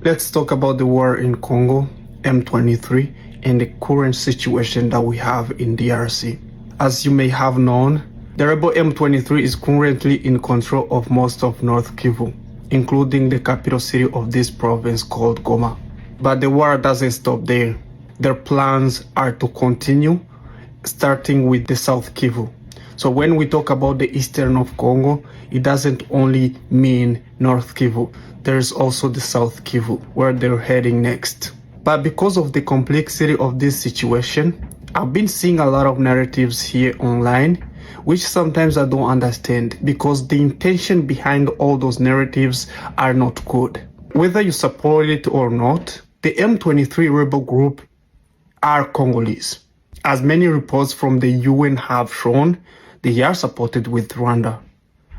Let's talk about the war in Congo, M23, and the current situation that we have in DRC. As you may have known, the rebel M23 is currently in control of most of North Kivu, including the capital city of this province called Goma. But the war doesn't stop there. Their plans are to continue, starting with the South Kivu. So when we talk about the eastern of Congo, it doesn't only mean North Kivu. There's also the South Kivu, where they're heading next. But because of the complexity of this situation, I've been seeing a lot of narratives here online, which sometimes I don't understand because the intention behind all those narratives are not good. Whether you support it or not, the M23 rebel group are Congolese. As many reports from the UN have shown, they are supported with Rwanda.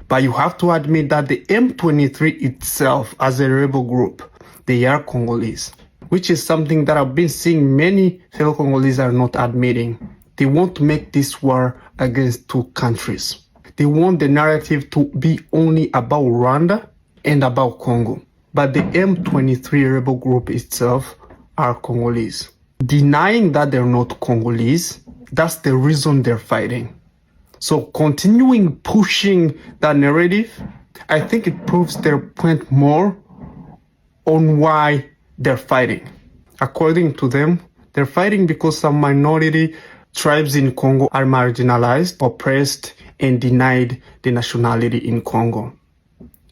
But you have to admit that the M23 itself, as a rebel group, they are Congolese, which is something that I've been seeing many fellow Congolese are not admitting. They want to make this war against two countries. They want the narrative to be only about Rwanda and about Congo. But the M23 rebel group itself are Congolese. Denying that they're not Congolese, that's the reason they're fighting. So continuing pushing that narrative, I think it proves their point more on why they're fighting. According to them, they're fighting because some minority tribes in Congo are marginalized, oppressed, and denied the nationality in Congo.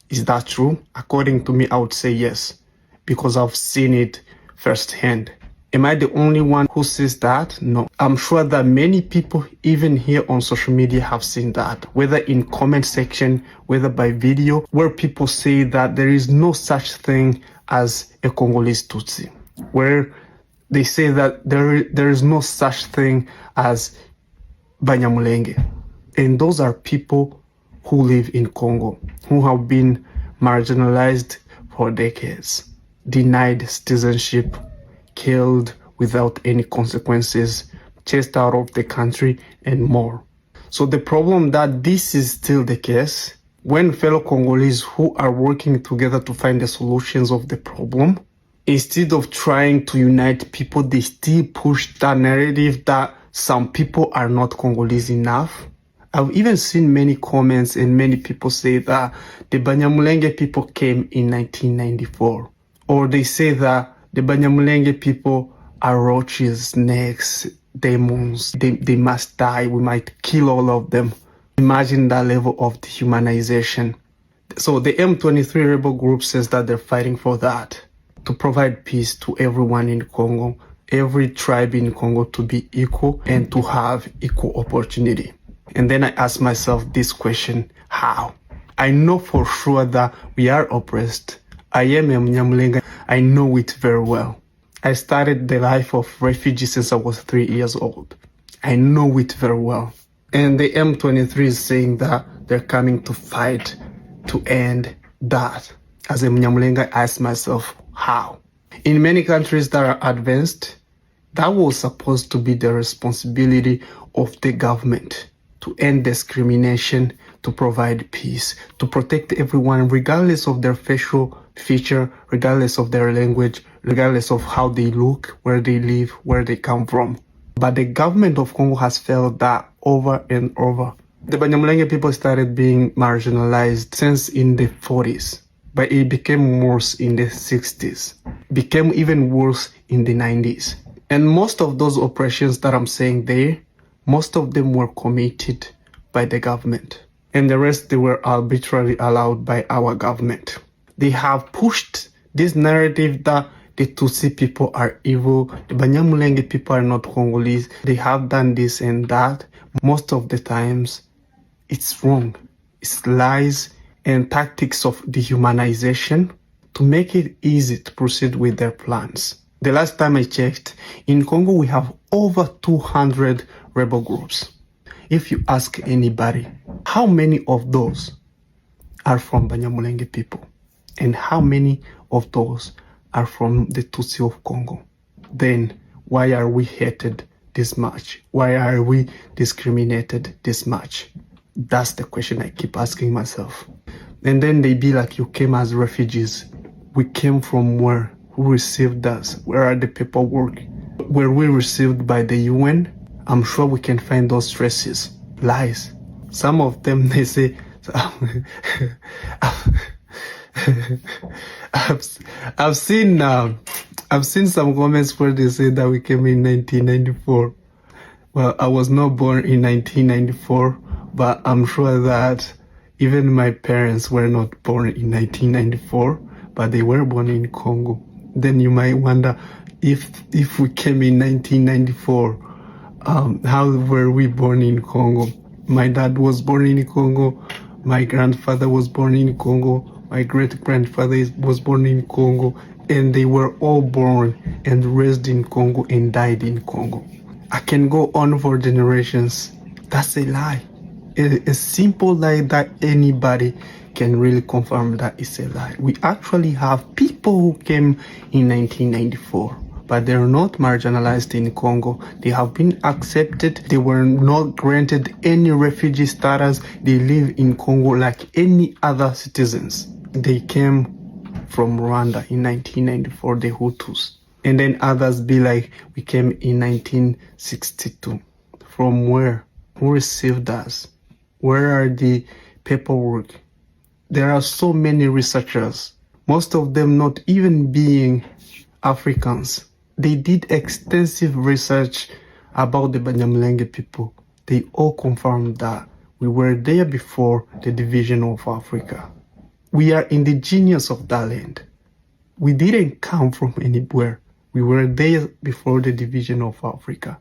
Is that true? According to me, I would say yes, because I've seen it firsthand. Am I the only one who sees that? No. I'm sure that many people, even here on social media, have seen that, whether in comment section, whether by video, where people say that there is no such thing as a Congolese Tutsi, where they say that there is no such thing as Banyamulenge. And those are people who live in Congo, who have been marginalized for decades, denied citizenship, killed without any consequences, chased out of the country, and more. So the problem that this is still the case, when fellow Congolese who are working together to find the solutions of the problem, instead of trying to unite people, they still push that narrative that some people are not Congolese enough. I've even seen many comments and many people say that the Banyamulenge people came in 1994. Or they say that the Banyamulenge people are roaches, snakes, demons. They must die. We might kill all of them. Imagine that level of dehumanization. So the M23 rebel group says that they're fighting for that, to provide peace to everyone in Congo, every tribe in Congo to be equal and to have equal opportunity. And then I ask myself this question, how? I know for sure that we are oppressed. I am a Mnyamulenge. I know it very well. I started the life of refugee since I was 3 years old. I know it very well. And the M23 is saying that they're coming to fight to end that. As a Mnyamulenge, I ask myself, how? In many countries that are advanced, that was supposed to be the responsibility of the government to end discrimination, to provide peace, to protect everyone regardless of their facial feature, regardless of their language, regardless of how they look, where they live, where they come from. But the government of Congo has failed that over and over. The Banyamulenge people started being marginalized since in the 40s, but it became worse in the 60s, became even worse in the 90s. And most of those oppressions that I'm saying there, most of them were committed by the government. And the rest, they were arbitrarily allowed by our government. They have pushed this narrative that the Tutsi people are evil, the Banyamulenge people are not Congolese. They have done this and that. Most of the times, it's wrong. It's lies and tactics of dehumanization to make it easy to proceed with their plans. The last time I checked, in Congo we have over 200 rebel groups. If you ask anybody, how many of those are from Banyamulenge people? And how many of those are from the Tutsi of Congo? Then why are we hated this much? Why are we discriminated this much? That's the question I keep asking myself. And then they be like, you came as refugees. We came from where? who received us? Where are the paperwork? Were we received by the UN? I'm sure we can find those traces. Lies. Some of them, they say, I've seen some comments where they say that we came in 1994. Well, I was not born in 1994, but I'm sure that even my parents were not born in 1994, but they were born in Congo. Then you might wonder if we came in 1994, how were we born in Congo? My dad was born in Congo. My grandfather was born in Congo. My great-grandfather was born in Congo. And they were all born and raised in Congo and died in Congo. I can go on for generations. That's a lie. A simple lie that anybody can really confirm that it's a lie. We actually have people who came in 1994, but they're not marginalized in Congo. They have been accepted. They were not granted any refugee status. They live in Congo like any other citizens. They came from Rwanda in 1994, the Hutus. And then others be like, we came in 1962. From where? Who received us? Where are the paperwork? There are so many researchers, most of them not even being Africans. They did extensive research about the Banyamulenge people. They all confirmed that we were there before the division of Africa. We are indigenous of that land. We didn't come from anywhere. We were there before the division of Africa.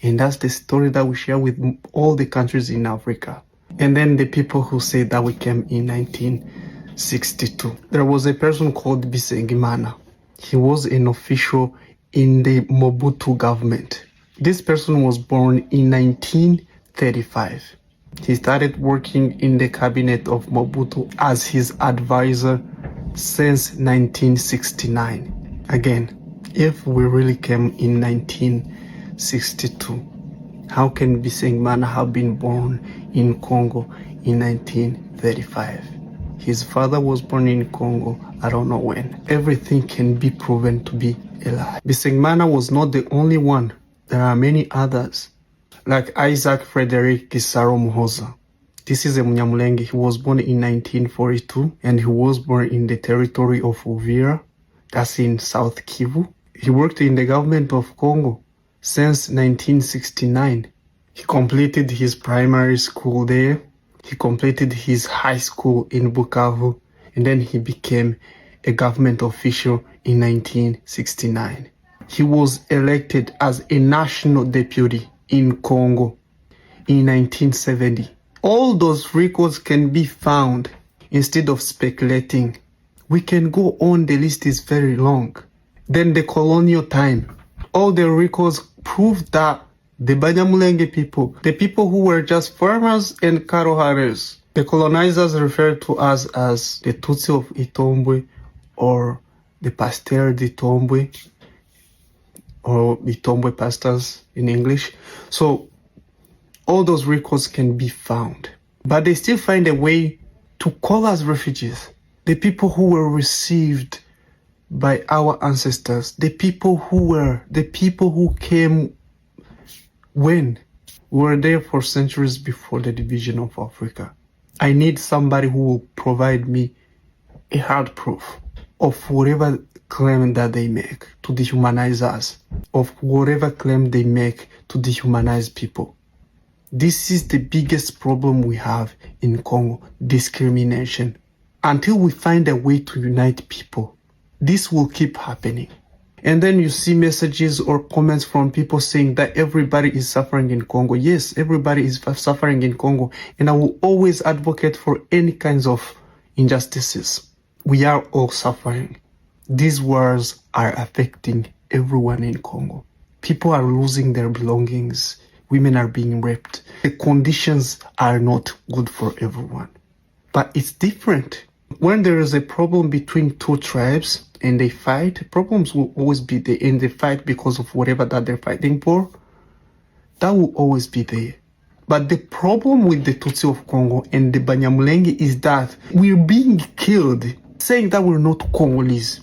And that's the story that we share with all the countries in Africa. And then the people who say that we came in 1962. There was a person called Bisengimana. He was an official in the Mobutu government. This person was born in 1935. He started working in the cabinet of Mobutu as his advisor since 1969. Again, if we really came in 1962, how can Bisengimana have been born in Congo in 1935? His father was born in Congo, I don't know when. Everything can be proven to be a lie. Bisengimana was not the only one. There are many others, like Isaac Frederick Gisaro Muhoza. This is a Munyamulenge. He was born in 1942, and he was born in the territory of Uvira, that's in South Kivu. He worked in the government of Congo since 1969. He completed his primary school there. He completed his high school in Bukavu, and then he became a government official in 1969. He was elected as a national deputy in Congo in 1970. All those records can be found. Instead of speculating, we can go on, the list is very long. Then the colonial time, all the records prove that the Banyamulenge people, the people who were just farmers and cattle herders, the colonizers referred to us as the Tutsi of Itombwe or the Pasteur d'Itombwe or Itombwe pastors in English. So all those records can be found, but they still find a way to call us refugees. The people who were received by our ancestors, the people who came when we were there for centuries before the division of Africa. I need somebody who will provide me a hard proof of whatever claim that they make to dehumanize us, of whatever claim they make to dehumanize people. This is the biggest problem we have in Congo, discrimination. Until we find a way to unite people, this will keep happening. And then you see messages or comments from people saying that everybody is suffering in Congo. Yes, everybody is suffering in Congo. And I will always advocate for any kinds of injustices. We are all suffering. These wars are affecting everyone in Congo. People are losing their belongings. Women are being raped. The conditions are not good for everyone. But it's different. When there is a problem between two tribes and they fight, problems will always be there, and they fight because of whatever that they're fighting for. That will always be there. But the problem with the Tutsi of Congo and the Banyamulenge is that we're being killed, saying that we're not Congolese.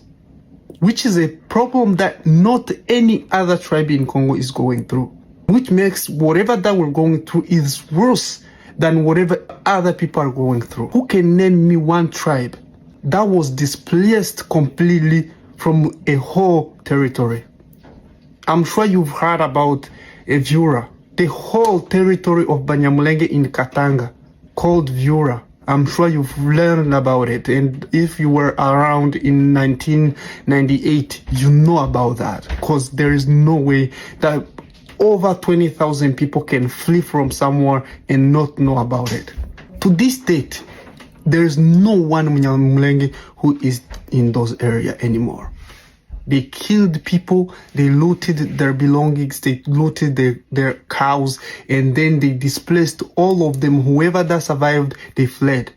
which is a problem that not any other tribe in Congo is going through, which makes whatever that we're going through is worse than whatever other people are going through. Who can name me one tribe that was displaced completely from a whole territory? I'm sure you've heard about Viura, the whole territory of Banyamulenge in Katanga, called Viura. I'm sure you've learned about it, and if you were around in 1998, you know about that, because there is no way that over 20,000 people can flee from somewhere and not know about it. To this date, there is no one Banyamulenge who is in those areas anymore. They killed people, they looted their belongings, they looted their cows, and then they displaced all of them. Whoever that survived, they fled.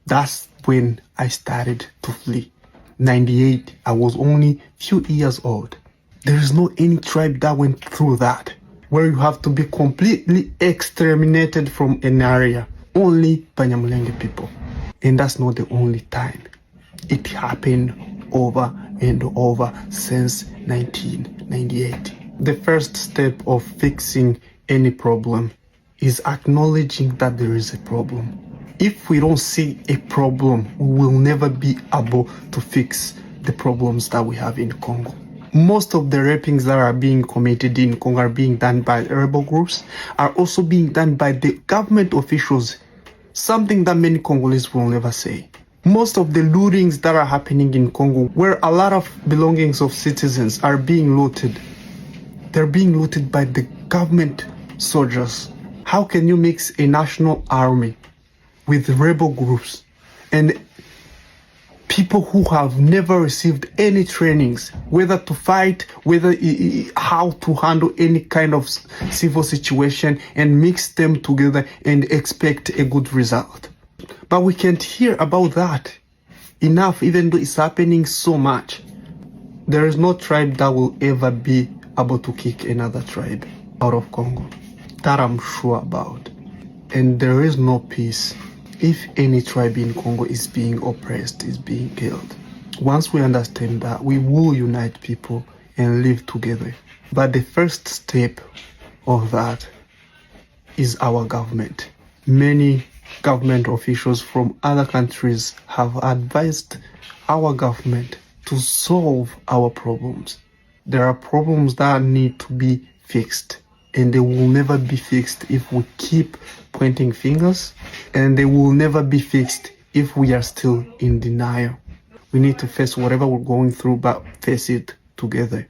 That's when I started to flee. 98, I was only few years old. There is no any tribe that went through that, where you have to be completely exterminated from an area. Only Banyamulenge people. And that's not the only time. It happened over and over since 1998. The first step of fixing any problem is acknowledging that there is a problem. If we don't see a problem, we will never be able to fix the problems that we have in Congo. Most of the rapings that are being committed in Congo are being done by rebel groups, are also being done by the government officials, something that many Congolese will never say. Most of the lootings that are happening in Congo, where a lot of belongings of citizens are being looted, they're being looted by the government soldiers. How can you mix a national army with rebel groups and people who have never received any trainings, whether to fight, whether how to handle any kind of civil situation, and mix them together and expect a good result? But we can't hear about that enough, even though it's happening so much. There is no tribe that will ever be able to kick another tribe out of Congo. That I'm sure about. And there is no peace if any tribe in Congo is being oppressed, is being killed. Once we understand that, we will unite people and live together. But the first step of that is our government. Many government officials from other countries have advised our government to solve our problems. There are problems that need to be fixed, and they will never be fixed if we keep pointing fingers, and they will never be fixed if we are still in denial. We need to face whatever we're going through, but face it together.